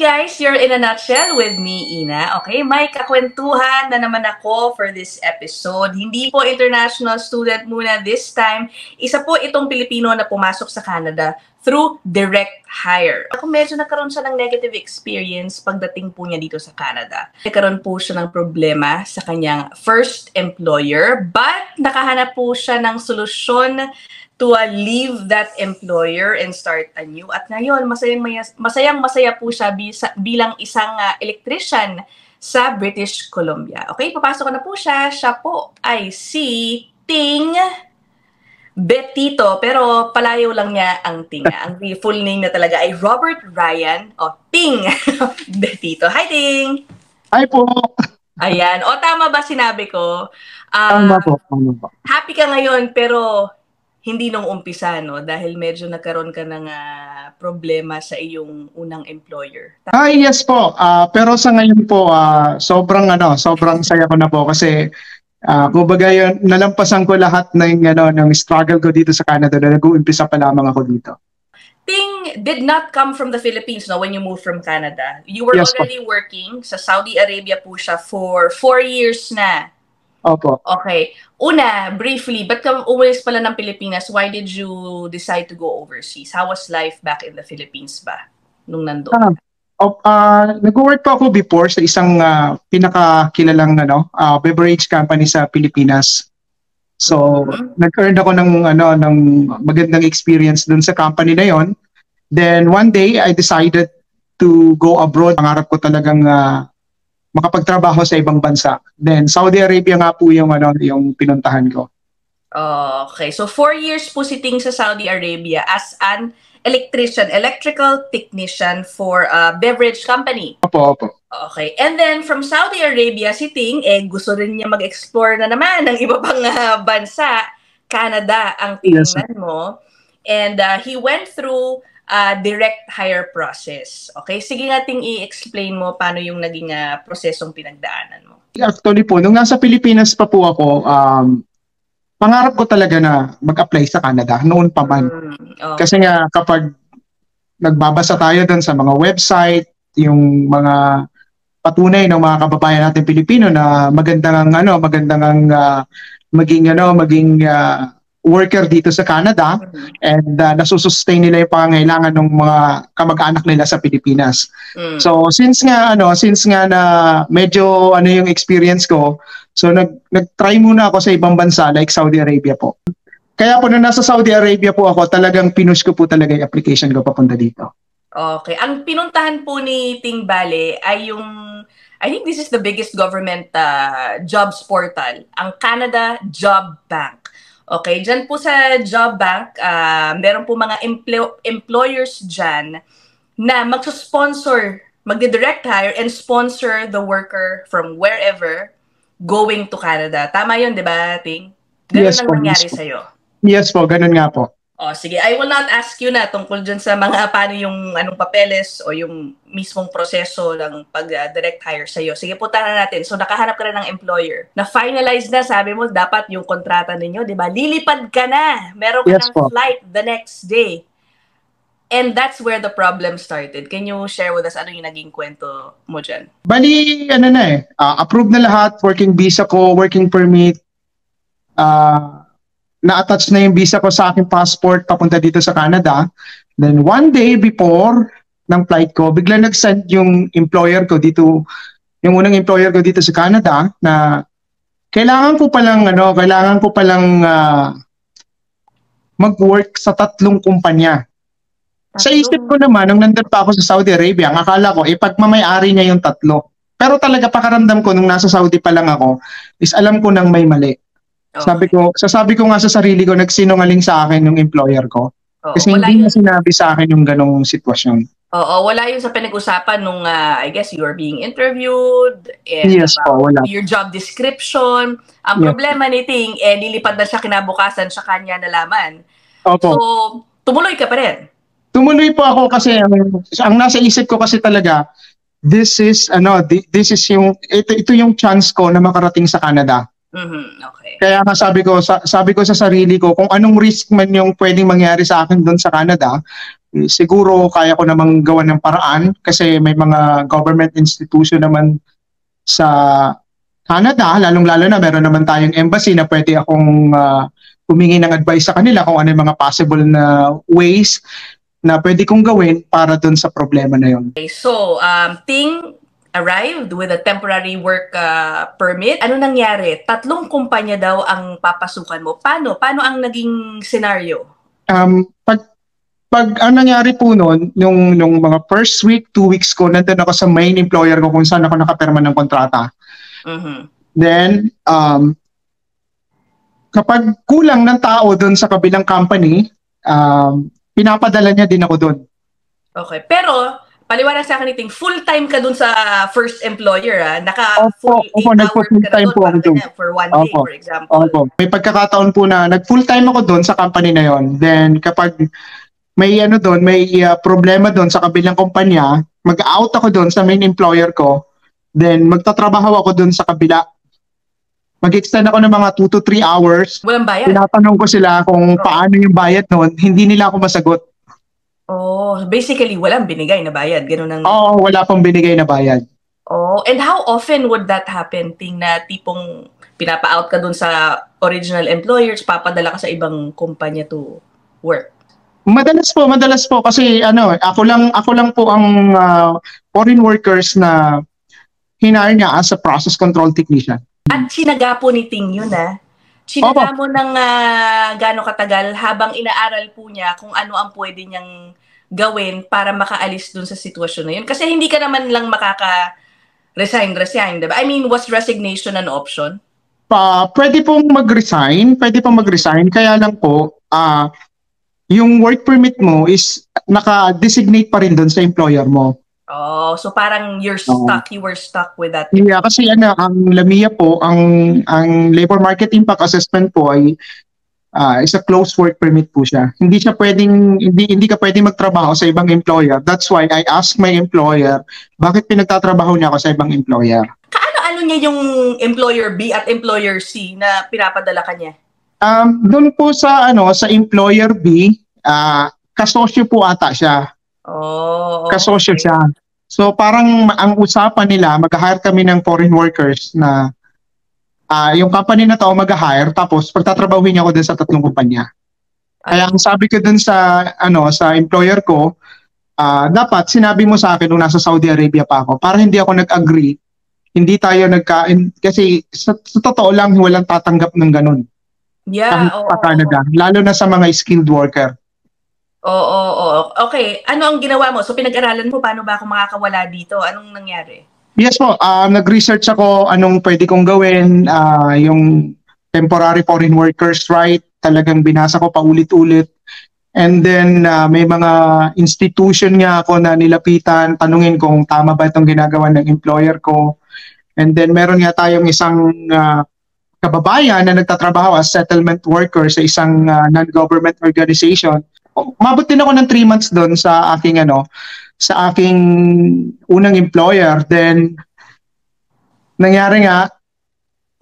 guys, you're in a nutshell with me, Ina. Okay, may kakwentuhan na naman ako for this episode. Hindi po international student muna this time. Isa po itong Pilipino na pumasok sa Canada through direct hire. Ako medyo nagkaroon siya ng negative experience pagdating po niya dito sa Canada. Nagkaroon po siya ng problema sa kanyang first employer, but nakahanap po siya ng solusyon to leave that employer and start anew. At ngayon, masayang-masaya po siya bilang isang electrician sa British Columbia. Okay, papasok ko na po siya. Siya po ay si Ting Betito, pero palayo lang niya ang Ting. Ang full name na talaga ay Robert Ryan Ting Betito. Hi, Ting! Hi po! Ayan. O, tama ba sinabi ko? Tama po. Happy ka ngayon, pero hindi nung umpisa, no? Dahil medyo nagkaroon ka ng problema sa iyong unang employer. Yes po. Pero sa ngayon po, sobrang saya ko na po kasi kumbaga yun, nalampasan ko lahat ng struggle ko dito sa Canada na nag-uumpisa pa lamang ako dito. Ting did not come from the Philippines, no, when you moved from Canada. You were already working sa Saudi Arabia po siya for 4 years na. Opo. Okay. Una, briefly, ba't ka umalis pala ng Pilipinas? Why did you decide to go overseas? How was life back in the Philippines ba nung nandoon? Nag-work po ako before sa isang pinakakilalang beverage company sa Pilipinas. So, nag-earn ako ng magandang experience dun sa company na yon. Then one day, I decided to go abroad. Pangarap ko talagang makapagtrabaho sa ibang bansa. Then Saudi Arabia nga po yung pinuntahan ko. Okay. So 4 years po si Ting sa Saudi Arabia as an electrician, electrical technician for a beverage company. Opo. Okay. And then from Saudi Arabia, si Ting, gusto rin niya mag-explore na naman ng iba pang bansa. Canada ang tingnan mo. And he went through direct hire process. Okay? Sige nating i-explain mo paano yung naging prosesong pinagdaanan mo. Actually po, nung nasa Pilipinas pa po ako, pangarap ko talaga na mag-apply sa Canada noon pa man. Okay. Kasi nga kapag nagbabasa tayo doon sa mga website, yung mga patunay ng mga kababayan natin Pilipino na magandang maging worker dito sa Canada and nasusustain nila yung pangangailangan ng mga kamag-anak nila sa Pilipinas. So since nga na medyo yung experience ko, so nag-try muna ako sa ibang bansa like Saudi Arabia po. Kaya po nung nasa Saudi Arabia po ako, talagang pinush ko po talaga yung application ko papunta dito. Okay. Ang pinuntahan po ni Ting Bale ay I think this is the biggest government jobs portal, ang Canada Job Bank. Okay, dyan po sa Job Bank, meron po mga employers dyan na magsusponsor, magdi-direct hire and sponsor the worker from wherever going to Canada. Tama yun, di ba, Ting? Ganun ang nangyari sa'yo. Yes po, ganun nga po. Sige, I will not ask you na tungkol dyan sa mga paano yung anong papeles o yung mismong proseso ng pag-direct hire sa'yo. Sige, punta na natin. So, nakahanap ka na ng employer. Na-finalize na, sabi mo, dapat yung kontrata ninyo, di ba? Lilipad ka na. Meron ka ng flight the next day. And that's where the problem started. Can you share with us ano yung naging kwento mo dyan? Bali, approved na lahat. Working visa ko, working permit. Na-attach na yung visa ko sa aking passport papunta dito sa Canada. Then one day before ng flight ko, bigla nag-send yung employer ko dito, yung unang employer ko dito sa Canada na kailangan ko palang mag-work sa 3 kumpanya. Sa isip ko naman, nung nandun pa ako sa Saudi Arabia, ang akala ko, pagmamayari niya yung 3. Pero talaga pakaramdam ko nung nasa Saudi pa lang ako, is alam ko nang may mali. Okay. Sabi ko nga sa sarili ko, nagsinungaling sa akin yung employer ko. Kasi hindi niya sinabi sa akin yung ganong sitwasyon. Wala yun sa pinag-usapan nung, I guess, you are being interviewed. And yes po, wala. Your job description. Ang problema ni Ting, nilipad na siya kinabukasan, sa kanya nalaman. Opo. So, tumuloy ka pa rin? Tumuloy po ako kasi, ang nasa isip ko kasi talaga, ito yung chance ko na makarating sa Canada. Okay. Kaya nga sabi ko sa sarili ko, kung anong risk man yung pwedeng mangyari sa akin doon sa Canada, siguro kaya ko namang gawan ng paraan kasi may mga government institution naman sa Canada, lalong-lalo na meron naman tayong embassy na pwede akong humingi ng advice sa kanila kung ano yung mga possible na ways na pwede kong gawin para doon sa problema na yun. Okay, so, Ting arrived with a temporary work permit. Ano nangyari? 3 kumpanya daw ang papasukan mo. Paano ang naging scenario? Pag ang nangyari po noon, nung mga first week, 2 weeks ko, nandun ako sa main employer ko kung saan ako nakapirma ng kontrata. Then, kapag kulang ng tao doon sa kabilang company, pinapadala niya din ako doon. Okay, pero paliwanag sa akin iting full-time ka doon sa first employer, Opo, nagpo-full-time po ako doon. For 1 day, for example. Opo. May pagkakataon po na nag-full-time ako doon sa company na yon. Then, kapag may problema doon sa kabilang kumpanya, mag-out ako doon sa main employer ko, then magtatrabaho ako doon sa kabila. Mag-extend ako ng mga 2 to 3 hours. Walang bayad? Tinatanong ko sila kung paano yung bayad noon, hindi nila ako masagot. Oh, basically walang binigay na bayad, ganun ang... Oo, wala pang binigay na bayad. Oh, and how often would that happen? Ting na tipong pinapa-out ka doon sa original employers, papadala ka sa ibang kumpanya to work? Madalas po kasi ako lang po ang foreign workers na hinire niya as a process control technician. At sinaga po ni Ting yun Sinaga mo ng gaano katagal habang inaaral po niya kung ano ang pwede niyang gawin para makaalis dun sa sitwasyon na yun. Kasi hindi ka naman lang makaka-resign, diba? I mean, was resignation an option? Pwede pong mag-resign, kaya lang po, yung work permit mo is naka-designate pa rin doon sa employer mo. Oh, so parang you were stuck with that. Yeah, kasi ang LAMIA po, ang labor market impact assessment po ay is a closed work permit po siya. Hindi ka pwedeng magtrabaho sa ibang employer. That's why I asked my employer, bakit pinagtatrabaho niya ako sa ibang employer? Kaano niya yung employer B at employer C na pinapadala ka niya? Doon po sa employer B, kasosyo po ata siya. Oh, kasosyo siya. So parang ang usapan nila, mag-hire kami ng foreign workers na yung company na to mag-hire tapos pagtatrabahuin niya ako dun sa 3 kumpanya. Kaya ang sabi ko dun sa employer ko, dapat sinabi mo sa akin nung nasa Saudi Arabia pa ako para hindi ako nag-agree. Hindi tayo kasi sa totoo lang walang tatanggap ng ganun. Yeah, sa Canada, lalo na sa mga skilled worker. Oo. Okay, ano ang ginawa mo? So pinag-aralan mo paano ba ako makakawala dito? Anong nangyari? Yes po, nag-research ako anong pwede kong gawin, yung temporary foreign workers right, talagang binasa ko paulit-ulit. And then may mga institution nga ako na nilapitan, tanungin kung tama ba itong ginagawa ng employer ko. And then meron nga tayong isang kababayan na nagtatrabaho as settlement worker sa isang non-government organization. Umabot din ako ng 3 months doon sa aking unang employer. Then nangyari nga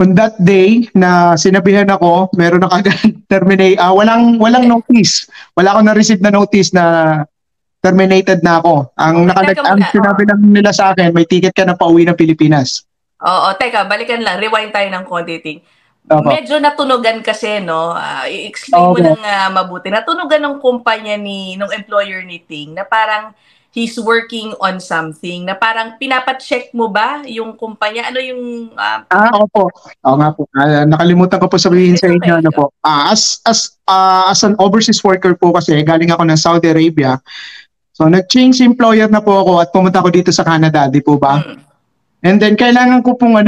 on that day na sinabihan ako, meron na kagad terminate, walang notice. Wala akong na-receive na notice na terminated na ako. Ang sinabi lang nila sa akin, may ticket ka na pauwi ng Pilipinas. Oo, teka, balikan lang. Rewind tayo ng konti, Ting. Medyo natunugan kasi, no? I-explain mo ng mabuti. Natunugan ng kumpanya nung employer ni Ting na parang he's working on something, na parang pinapacheck mo ba yung kumpanya? Ano yung... Opo. Oo nga po. Nakalimutan ko po sabihin sa inyo. Ano po. As an overseas worker po kasi, galing ako ng Saudi Arabia. So, nag-change employer na po ako at pumunta ko dito sa Canada, di po ba? And then kailangan ko pong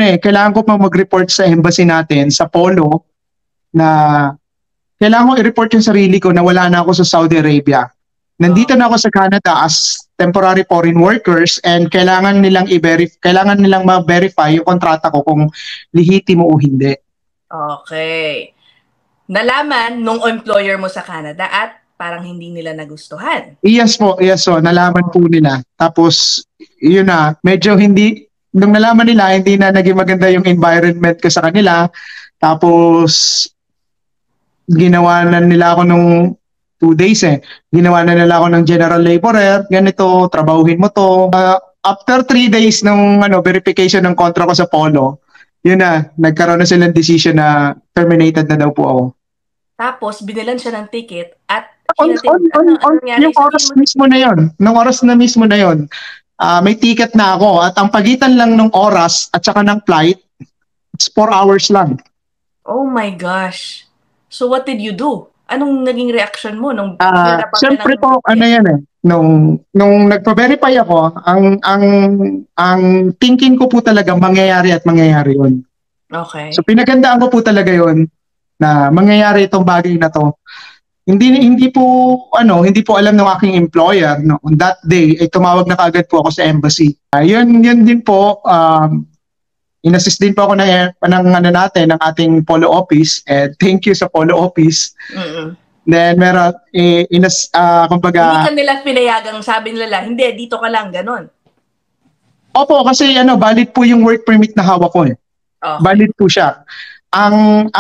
mag-report sa embassy natin sa Polo na kailangan ko i-report yung sarili ko na wala na ako sa Saudi Arabia. Nandito na ako sa Canada as temporary foreign workers and kailangan nilang ma-verify yung kontrata ko kung lihitimo o hindi. Okay. Nalaman nung employer mo sa Canada at parang hindi nila nagustuhan. Yes po. Nalaman po nila. Tapos, yun na, medyo nung nalaman nila, hindi na naging maganda yung environment ko sa kanila. Tapos, ginawa na nila ako nung 2 days eh. Ginawa na nila ako ng general laborer, ganito, trabahuhin mo to. After 3 days ng verification ng kontra ko sa Polo, yun na, nagkaroon na silang decision na terminated na daw po ako. Tapos, binilan siya ng ticket at Yung oras mismo na yun. Nung oras na mismo na yun, may ticket na ako at ang pagitan lang ng oras at saka ng flight, it's 4 hours lang. Oh my gosh. So what did you do? Anong naging reaction mo nung siyempre po, yan eh. Nung nagpa-verify ako, ang thinking ko po talaga mangyayari at mangyayari yun. Okay. So pinagandaan ko po talaga yun na mangyayari itong bagay na to. Hindi po alam ng aking employer no. On that day ay tumawag na kaagad po ako sa embassy. Yun din po inassist din po ako ng ating Polo office. Thank you sa Polo office. Then meron kumbaga hindi ka nila pinayagang sabi nila hindi dito ka lang ganon. Opo, kasi valid po yung work permit na hawak ko eh. Okay. Valid po siya. Ang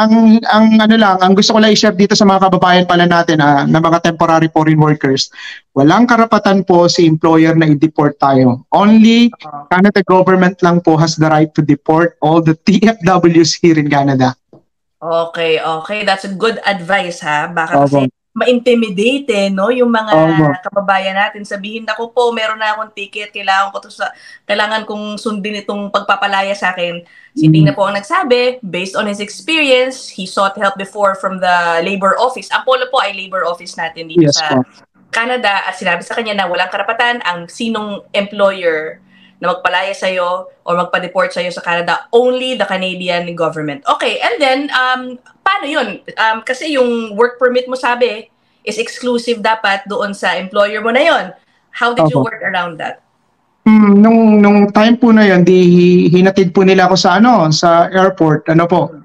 gusto ko lang i-share dito sa mga kababayan pala natin na mga temporary foreign workers, walang karapatan po si employer na i-deport tayo. Only Canada government lang po has the right to deport all the TFWs here in Canada. Okay. That's a good advice ha. Baka kasi ma-intimidate no yung mga kababayan natin. Sabihin ako po, meron na akong ticket, kailangan kong sundin itong pagpapalaya sa akin. Si Tina po ang nagsabi, based on his experience, he sought help before from the labor office. Ang Polo po ay labor office natin dito sa Canada at sinabi sa kanya na walang karapatan ang sinong employer na magpalaya sa'yo o magpa-deport sa'yo sa Canada, only the Canadian government. Okay, and then, paano yun? Kasi yung work permit mo sabi is exclusive dapat doon sa employer mo na yun. How did you work around that? Nung time po na yun, hinatid po nila ako sa airport,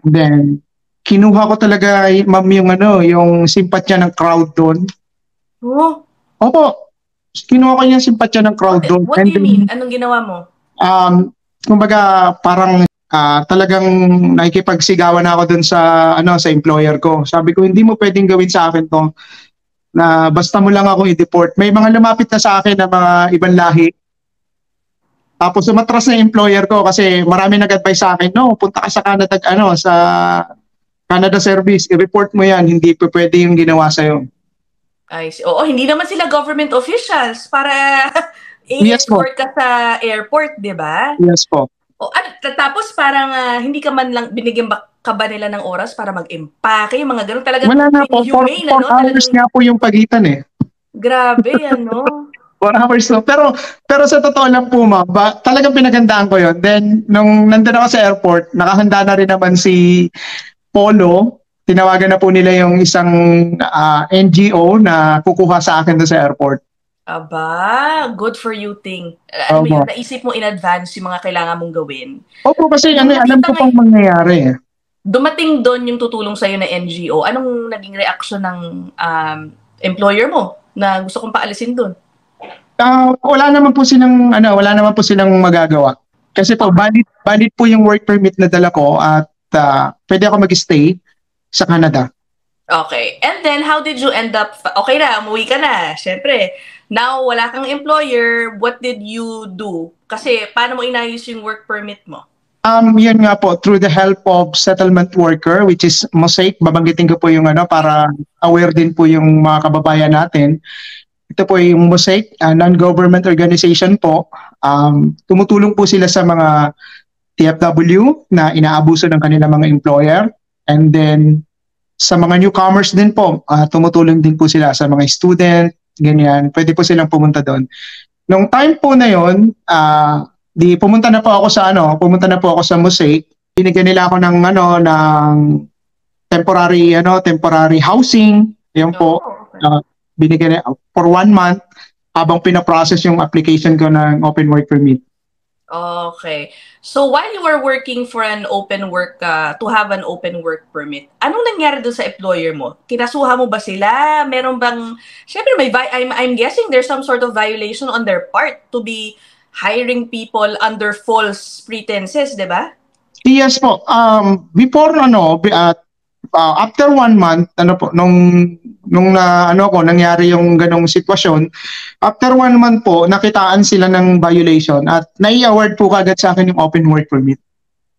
Then, kinuha ko talaga, ma'am, yung simpatya ng crowd doon. Oh? Opo. Kinuha ko yung simpatya ng crowd doon. What do you mean? Anong ginawa mo? Kumbaga parang talagang nakikipagsigawan ako doon sa employer ko. Sabi ko, hindi mo pwedeng gawin sa akin to na basta mo lang ako i-deport. May mga lumapit na sa akin na mga ibang lahi. Tapos umatras na employer ko kasi marami nag-advise sa akin, punta ka sa Canada, sa Canada Service, i-report mo yan, hindi pa pwede yung ginawa sa'yo. Oo, hindi naman sila government officials para i-escort ka sa airport, di ba? Yes po. Tapos parang hindi ka man lang, binigyan ka ba nila ng oras para mag-empake, mga ganun talaga. Wala na po, 4 hours nga po yung pagitan eh. Grabe, 4 hours no. Pero sa totoo lang po, talagang pinagandaan ko yon. Then, nung nandun ako sa airport, nakahanda na rin naman si Polo. Tinawagan na po nila yung isang NGO na kukuha sa akin doon sa airport. Aba, good for you, Ting. Naisip mo in advance yung mga kailangan mong gawin. Opo, kasi alam ko pang mangyayari. Dumating doon yung tutulong sa'yo na NGO. Anong naging reaksyon ng employer mo na gusto kong paalisin doon? Wala naman po silang magagawa. Kasi po, valid po yung work permit na dala ko at pwede ako mag-stay sa Canada. Okay. And then, how did you end up? Okay na, umuwi ka na. Siyempre, now, wala kang employer. What did you do? Kasi, paano mo inayos yung work permit mo? Yun nga po, through the help of settlement worker, which is Mosaic. Babanggitin ko po yung para aware din po yung mga kababayan natin. Ito po yung Mosaic, non-government organization po. Tumutulong po sila sa mga TFW na inaabuso ng kanilang mga employer. And then, sa mga newcomers din po, tumutulong din po sila sa mga student, ganyan. Pwede po silang pumunta doon. Nung time po na yon, pumunta na po ako sa Mosaic. Binigyan nila ako ng temporary housing. Yan po. Binigyan nila for 1 month habang pinaprocess yung application ko ng open work permit. Okay. So while you were working for an open work, to have an open work permit, anong nangyari doon sa employer mo? Kinasuha mo ba sila? Meron bang, syempre I'm guessing there's some sort of violation on their part to be hiring people under false pretenses, di ba? Yes po. Before after 1 month, nangyari yung ganong sitwasyon, after 1 month po, nakitaan sila ng violation at nai-award po kagad sa akin yung open work permit.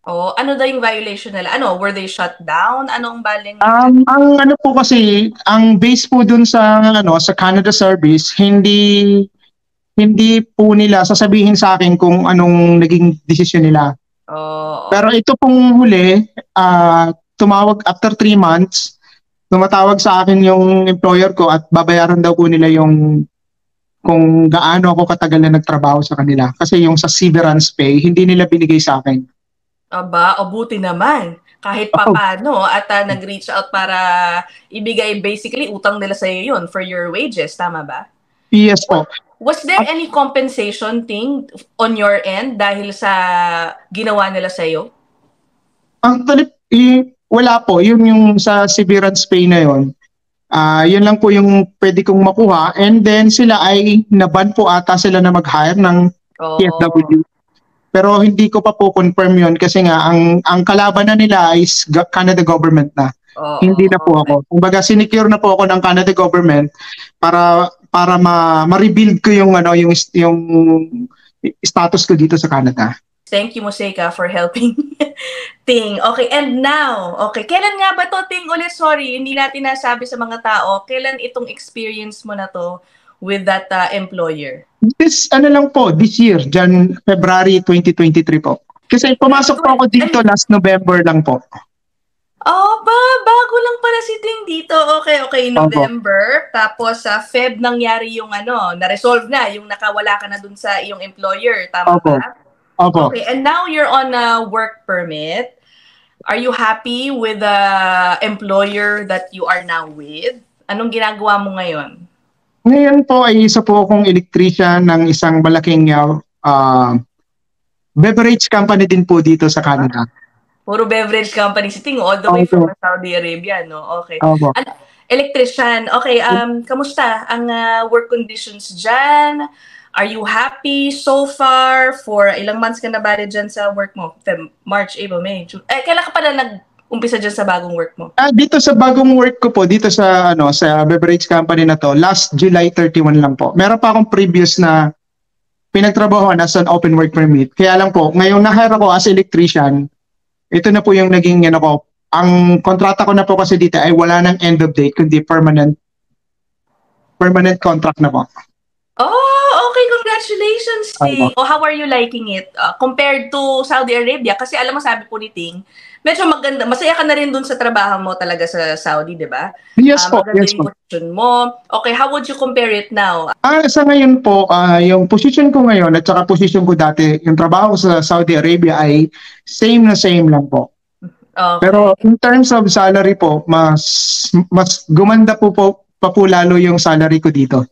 Oh, ano daw yung violation nila? Ano, were they shut down? Anong baling? Ang po kasi, ang base po dun sa Canada Service, hindi po nila sasabihin sa akin kung anong naging desisyon nila. Oh. Pero ito pong huli, tumawag after 3 months, tumatawag sa akin yung employer ko at babayaran daw po nila yung kung gaano ako katagal na nagtrabaho sa kanila. Kasi yung sa severance pay, hindi nila binigay sa akin. Aba, buti naman. Kahit papano at nag-reach out para ibigay basically utang nila sa iyo yun for your wages, tama ba? Yes po. Was there any compensation thing on your end dahil sa ginawa nila sa iyo? Wala po. Yung sa severance pay na yun, yun lang po yung pwede kong makuha. And then sila ay naban po ata sila na mag-hire ng PFW. Pero hindi ko pa po confirm yun kasi nga ang kalaban na nila is Canada government na. Hindi na po ako. Kumbaga sinecure na po ako ng Canada government para ma-rebuild ko yung status ko dito sa Canada. Thank you, Museka, for helping Ting. Okay, and now, kailan nga ba to, Ting? Ulit, sorry, hindi natin nasabi sa mga tao, kailan itong experience mo na to with that employer? This year, February 2023 po. Kasi pumasok po ako dito last November lang po. Bago lang pala si Ting dito. Okay, November. Tapos sa Feb nangyari yung na-resolve na, yung nakawala ka na dun sa iyong employer. Tama ba? Opo. Okay, and now you're on a work permit. Are you happy with the employer that you are now with? Anong ginagawa mo ngayon? Ngayon po ay isa po akong electrician ng isang malaking beverage company din po dito sa Canada. Puro beverage company si Ting, all the way from Saudi Arabia, no? Okay. Electrician, okay, kamusta ang work conditions dyan? Are you happy so far? For ilang months ka na ba dyan sa work mo? March, April, May, June. Kailan ka pala nag-umpisa dyan sa bagong work mo? Dito sa bagong work ko po, dito sa beverage company na to, last July 31 lang po. Meron pa akong previous na pinagtrabahoan as an open work permit. Kaya lang po, ngayong na-hire ako as electrician, ito na po yung naging ang kontrata ko na po kasi dito ay wala nang end of date, kundi permanent contract na po. Oh, okay. Congratulations, Ting. How are you liking it? Compared to Saudi Arabia, kasi alam mo, sabi po ni Ting, medyo maganda. Masaya ka na rin dun sa trabaho mo talaga sa Saudi, di ba? Yes po. Maganda yung position mo. Okay, how would you compare it now? Sa ngayon po, yung position ko ngayon at saka position ko dati, yung trabaho ko sa Saudi Arabia ay same na same lang po. Okay. Pero in terms of salary po, mas gumanda pa po lalo yung salary ko dito.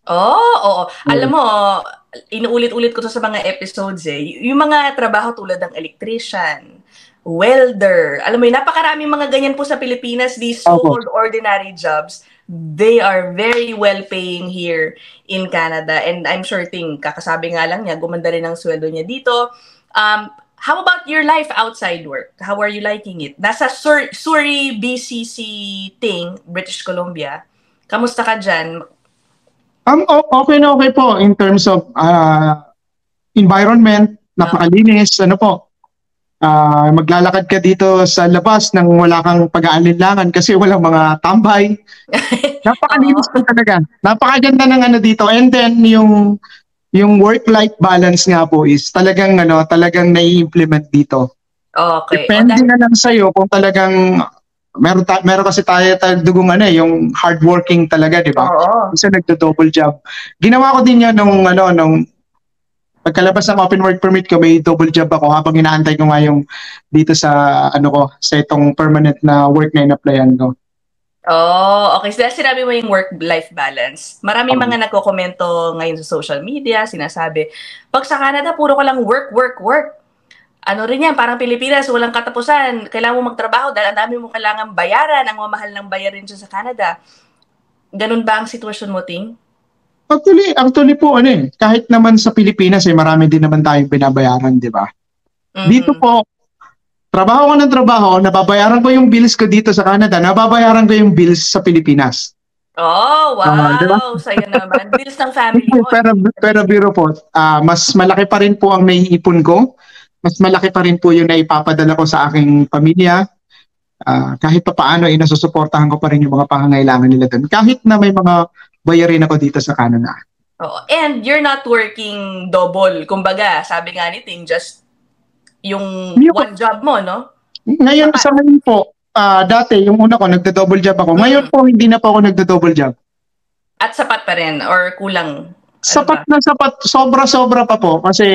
Oo. Alam mo, inuulit-ulit ko to sa mga episodes yung mga trabaho tulad ng electrician, welder, alam mo napakaraming mga ganyan po sa Pilipinas, these so-called ordinary jobs, they are very well paying here in Canada. And I'm sure Ting, kakasabi nga lang niya, gumanda rin ang sweldo niya dito. How about your life outside work? How are you liking it? Nasa Surrey, BCC, Ting, British Columbia. Kamusta ka dyan? Okay po in terms of environment, napakalinis, maglalakad ka dito sa labas nang wala kang pag-aalinlangan kasi walang mga tambay. Napakalinis po talaga. Napakaganda ng dito. And then yung work-life balance nga po is talagang nai-implement dito. Okay. Depende na lang sa'yo kung talagang meron kasi tayo dugong yung hardworking talaga, di ba? Kasi nagdo-double job. Ginawa ko din yan nung pagkalabas ng open work permit ko, may double job ako habang inaantay ko nga yung dito sa sa itong permanent na work na in-applyan ko. Okay. So, sinabi mo yung work-life balance. Maraming mga nagko-komento ngayon sa social media, sinasabi, pag sa Canada, puro ka lang work. Ano rin yan, parang Pilipinas, walang katapusan. Kailangan mo magtrabaho dahil ang dami mo kailangan bayaran, ang mamahal ng bayarin dyan sa Canada. Ganun ba ang sitwasyon mo, Ting? Actually po, kahit naman sa Pilipinas, marami din naman tayong binabayaran, di ba? Mm-hmm. Dito po, trabaho ko ng trabaho, nababayaran ko yung bills ko dito sa Canada, nababayaran ko yung bills sa Pilipinas. Oh, Di ba? wow! Saya naman. Bills ng family mo. Pero biro po, mas malaki pa rin po ang naiipon ko. Mas malaki pa rin po yung naipapadala ko sa aking pamilya. Kahit pa paano, nasusuportahan ko pa rin yung mga pangangailangan nila doon. Kahit na may mga bayarin ako dito sa Canada. Oh, and you're not working double. Kumbaga, sabi nga ni Ting, just yung one job mo, no? Ngayon, sa ngayon po, dati, yung una ko, nagda-double job ako. Ngayon po, hindi na po ako nagda-double job. At sapat pa rin or kulang? Sapat na sapat, sobra-sobra pa po. Kasi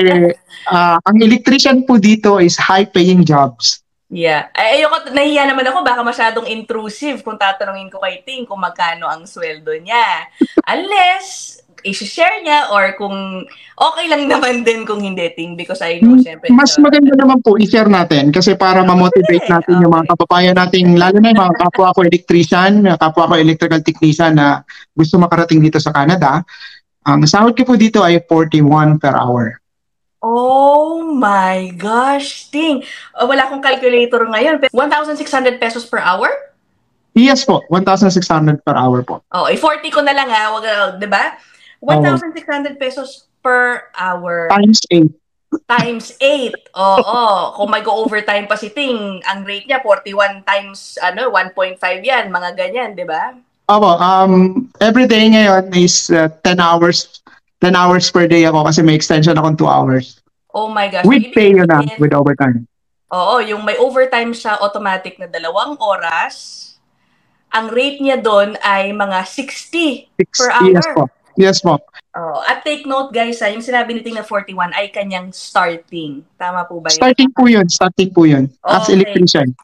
ang electrician po dito is high-paying jobs. Yeah. Ayoko, nahiya naman ako, baka masyadong intrusive kung tatanungin ko kay Ting kung magkano ang sweldo niya. Unless, i-share niya or kung okay lang naman din kung hindi, Ting, because I know, syempre. Mas maganda naman po i-share natin kasi para ma-motivate natin yung mga kababayan nating, lalo na yung mga kapwa ko electrician, kapwa ko electrical technician na gusto makarating dito sa Canada. Ang sahod ko po dito ay 41 per hour. Oh my gosh, Ting. Wala akong calculator ngayon. 1,600 pesos per hour? Yes po, 1,600 per hour po. 40 ko na lang wag, 'di ba? 1,600 pesos per hour. Times 8. Times 8. Oo. Kung may go overtime pa si Ting, ang rate niya 41 times 1.5 yan, mga ganyan, 'di ba? Opo, every day ngayon is 10 hours. 10 hours per day ako kasi may extension akong 2 hours. Oh my gosh. With pay yun na, with overtime. Oo, yung may overtime siya, automatic na 2 oras. Ang rate niya doon ay mga 60 per hour. Yes po. Yes po. At take note guys, yung sinabi ni Ting na 41 ay kanyang starting. Tama po ba yun? Starting po yun. As electrician.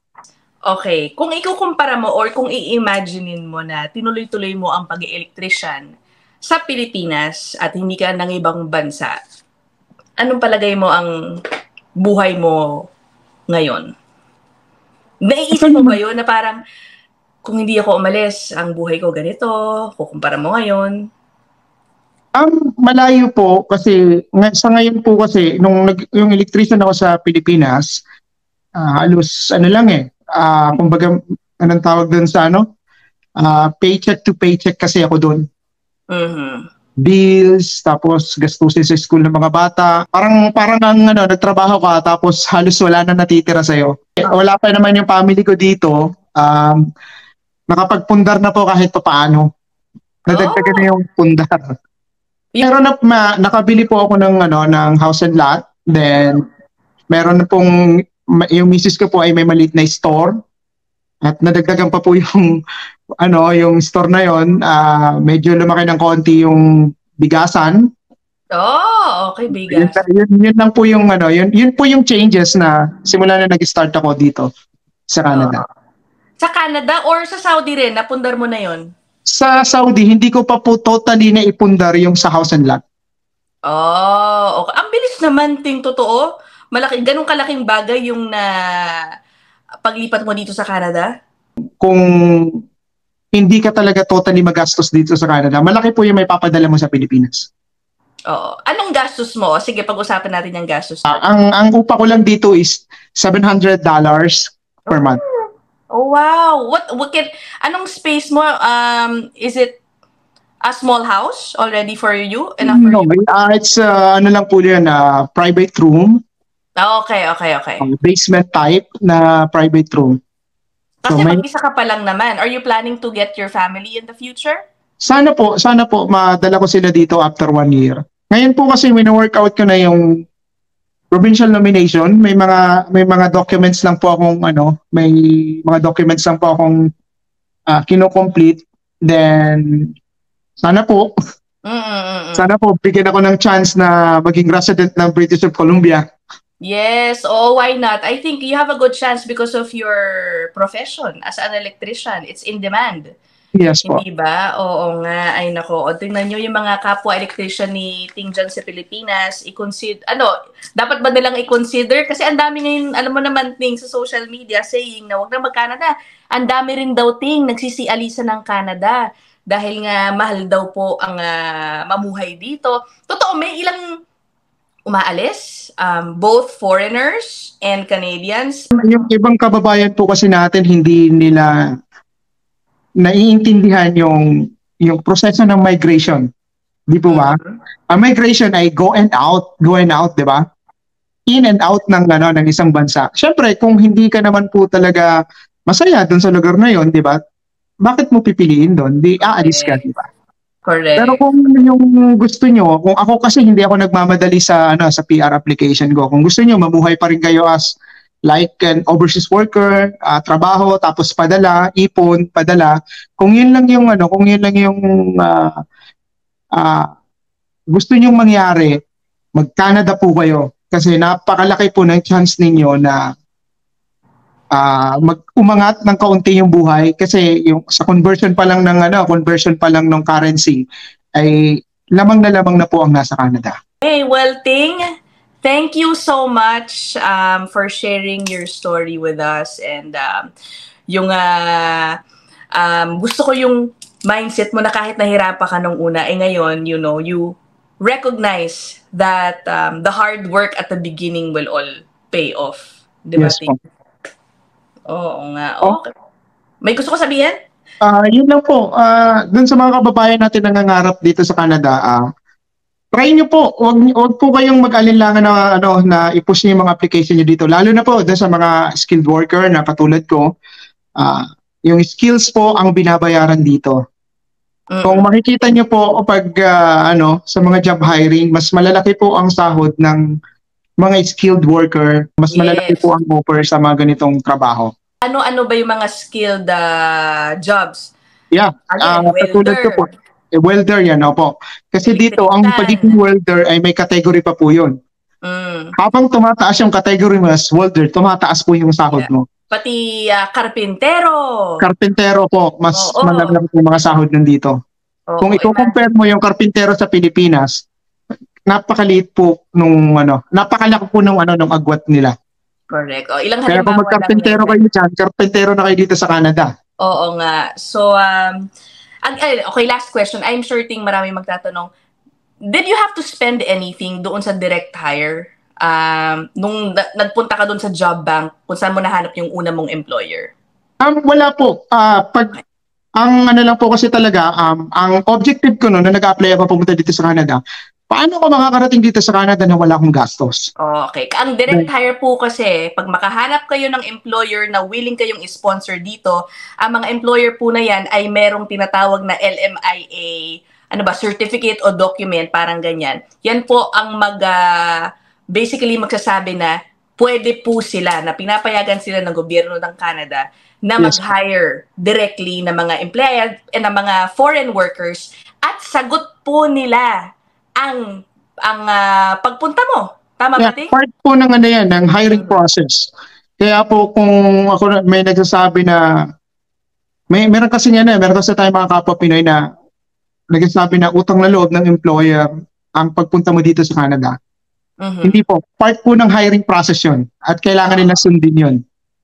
Okay. Kung ikukumpara mo or kung i-imaginein mo na tinuloy-tuloy mo ang pag-electrician sa Pilipinas at hindi ka ng ibang bansa, anong palagay mo ang buhay mo ngayon? Naiisip mo ba yun na parang kung hindi ako umalis, ang buhay ko ganito, kukumpara mo ngayon? Malayo po kasi sa ngayon po kasi nung yung electrician ako sa Pilipinas, halos kumbaga anong tawag doon sa paycheck to paycheck kasi ako doon. Bills, tapos gastusin sa school ng mga bata. Parang nagtrabaho ka tapos halos wala na natitira sa'yo. Wala pa naman yung family ko dito. Nakapagpundar na po kahit paano. Nadagdagan na yung pundar. Pero nakabili po ako ng house and lot. Then meron na pong yung misis ko po ay may maliit na store. At nadagdagan pa po yung store na yon, medyo lumaki ng konti yung bigasan. Okay, bigas. Yun lang po yung yun po yung changes na simula na nag-start ako dito sa Canada. Sa Canada or sa Saudi rin, napundar mo na yon? Sa Saudi, hindi ko pa po totally na ipundar yung sa house and lot. Okay. Ang bilis naman, Ting, totoo. Ganun kalaking bagay yung paglipat mo dito sa Canada? Kung hindi ka talaga totally magastos dito sa Canada, malaki po yung may papadala mo sa Pilipinas. Oo. Anong gastos mo? Sige, pag-usapan natin yung gastos mo. Ang upa ko lang dito is $700 per month. Oh, wow. Anong space mo? Is it a small house already for you? Enough for you? It's lang po yun, private room. Okay. Basement type na private room. Kasi mag-isa ka pa lang naman. Are you planning to get your family in the future? Sana po, madala ko sila dito after 1 year. Ngayon po kasi wino-workout ko na yung provincial nomination. May mga documents lang po akong kino-complete. Then sana po bigyan ako ng chance na maging resident ng British of Columbia. Yes. Why not? I think you have a good chance because of your profession as an electrician. It's in demand. Yes po. Hindi ba? Oo nga. Ay nako. Tingnan nyo yung mga kapwa electrician ni Ting dyan sa Pilipinas. Dapat ba nilang i-consider? Kasi ang dami ngayon, alam mo naman, Ting, sa social media saying na wag na mag-Canada. Ang dami rin daw, Ting, nagsisialisa ng Canada. Dahil nga mahal daw po ang mamuhay dito. Totoo, may ilang umaalis, both foreigners and Canadians. Yung ibang kababayan po kasi natin hindi nila naiintindihan yung proseso ng migration. Di po ba? Ang migration ay go and out, 'di ba? In and out ng isang bansa. Syempre, kung hindi ka naman po talaga masaya doon sa lugar na 'yon, 'di ba? Bakit mo pipiliin doon? Di aalis ka, di ba? Correct. Pero kung yung gusto nyo, kung ako kasi hindi ako nagmamadali sa PR application ko. Kung gusto nyo, mabuhay pa rin kayo as like an overseas worker, trabaho, tapos padala, ipon, padala. Kung yun lang yung gusto nyong mangyari, mag-Canada po kayo. Kasi napakalaki po ng chance ninyo na umangat ng kaunti yung buhay kasi yung sa conversion pa lang ng currency ay lamang na po ang nasa Canada. Hey, well, Ting, thank you so much for sharing your story with us, and gusto ko yung mindset mo na kahit nahirapan ka nung una, ngayon, you recognize that the hard work at the beginning will all pay off. Diba, Yes, Ting? Oo nga. Okay. May gusto ko sabihin? Yun lang po. Dun sa mga kababayan natin na nangangarap dito sa Canada, try nyo po. Huwag po kayong mag-alinlangan na i-push nyo yung mga application nyo dito. Lalo na po dun sa mga skilled worker na katulad ko. Yung skills po ang binabayaran dito. Kung makikita nyo po pag sa mga job hiring, mas malalaki po ang sahod ng mga skilled worker, mas malalaki po ang offer sa mga ganitong trabaho. Ano ba yung mga skilled jobs? Yeah, katulad ko po. Welder yan, opo. Kasi dito, ang pagiging welder ay may category pa po yun. Habang tumataas yung category mo as welder, tumataas po yung sahod mo. Pati karpintero. Karpintero po, mas malalaki po mga sahod nandito. Kung i-compare mo yung karpintero sa Pilipinas, napakaliit po napakalaki po nung agwat nila. Correct. Ilang kaya kung magkarpintero kayo dyan, karpintero na kayo dito sa Canada. Oo nga. So, okay, last question. I'm sure Ting marami magtatanong, did you have to spend anything doon sa direct hire? Nung nagpunta ka doon sa job bank, kung saan mo nahanap yung una mong employer? Wala po. Ang lang po kasi talaga, ang objective ko noon na nag-apply ako pumunta dito sa Canada, paano ko makakarating dito sa Canada na wala akong gastos? Okay. Ang direct hire po kasi, pag makahanap kayo ng employer na willing kayong i-sponsor dito, ang mga employer po na yan ay merong tinatawag na LMIA, certificate o document, parang ganyan. Yan po ang basically magsasabi na pwede po sila, na pinapayagan sila ng gobyerno ng Canada na mag-hire directly ng mga empleyad and ng mga foreign workers at sagot po nila ang pagpunta mo. Tama ba, Ting? Part po ng ng hiring process. Kaya po kung ako may nagsasabi na meron kasi tayong mga kapwa Pinoy na nagsasabi na utang na loob ng employer ang pagpunta mo dito sa Canada. Hindi po. Part po ng hiring process yun. At kailangan nila sundin yun.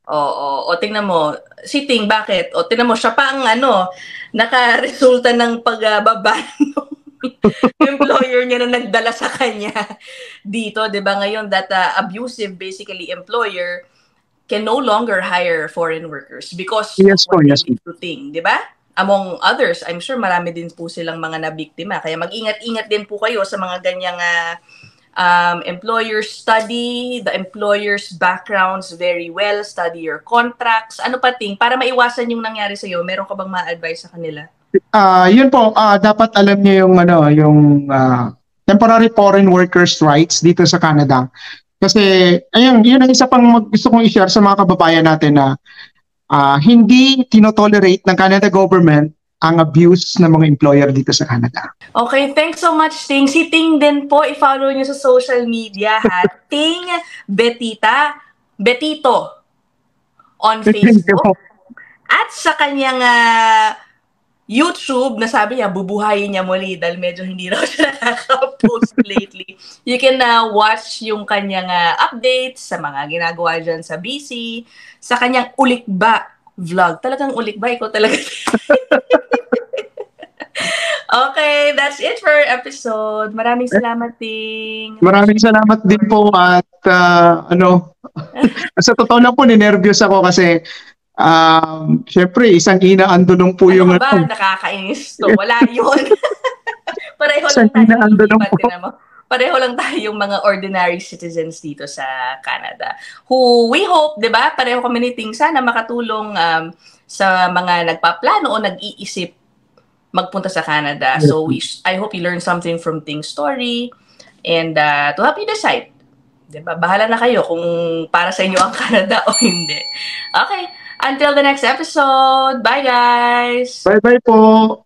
Oo. O tingnan mo. Si Ting, bakit? O tingnan mo, siya pa ang nakaresulta ng pagbaba employer niya na nagdala sa kanya dito, 'di ba? Ngayon that abusive basically employer can no longer hire foreign workers because of Ting, 'di ba? Among others, I'm sure marami din po silang mga nabiktima. Kaya mag-ingat-ingat din po kayo sa mga ganyang employers. Study the employer's backgrounds very well, study your contracts. Ano pa, Ting, para maiwasan yung nangyari sa iyo, meron ka bang ma-advise sa kanila? Yun po, dapat alam niyo yung temporary foreign workers rights dito sa Canada. Kasi ayun, yun ang isa pang gusto kong i-share sa mga kababayan natin na hindi tinotolerate ng Canada government ang abuse ng mga employer dito sa Canada. Okay, thanks so much, Ting. Si Ting din po, i-follow niyo sa social media, Ting Betito on Facebook. At sa kanyang YouTube, nasabi niya, bubuhayin niya muli dahil medyo hindi raw siya nakaka-post lately. You can watch yung kanyang updates sa mga ginagawa dyan sa BC, sa kanyang Ulikba vlog. Talagang Ulikba, ikaw talaga. Okay, Okay, that's it for our episode. Maraming salamat, Ting. Maraming salamat din po at sa totoo lang po, ninervyos ako kasi syempre, isang inaandunong po yung... Ano ka ba? Nakakainis to. Wala yun. Pareho lang tayo. Pareho lang tayong mga ordinary citizens dito sa Canada. Who we hope, di ba? Pareho kami ni Ting, sana makatulong sa mga nagpaplano o nag-iisip magpunta sa Canada. So I hope you learn something from Ting's story and to help you decide. Diba? Bahala na kayo kung para sa inyo ang Canada o hindi. Okay, until the next episode. Bye guys! Bye-bye po!